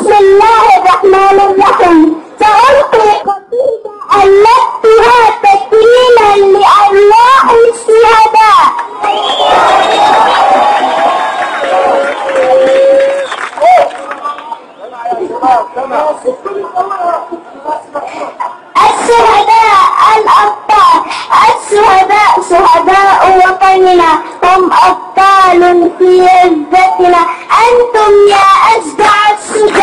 بسم الله الرحمن الرحيم. سألقي قصيدة ألفتها تكريما لأرواح الشهداء. الشهداء الأبطال، الشهداء شهداء وطننا، هم أبطال في عزتنا. أنتم يا أشجع الشجعان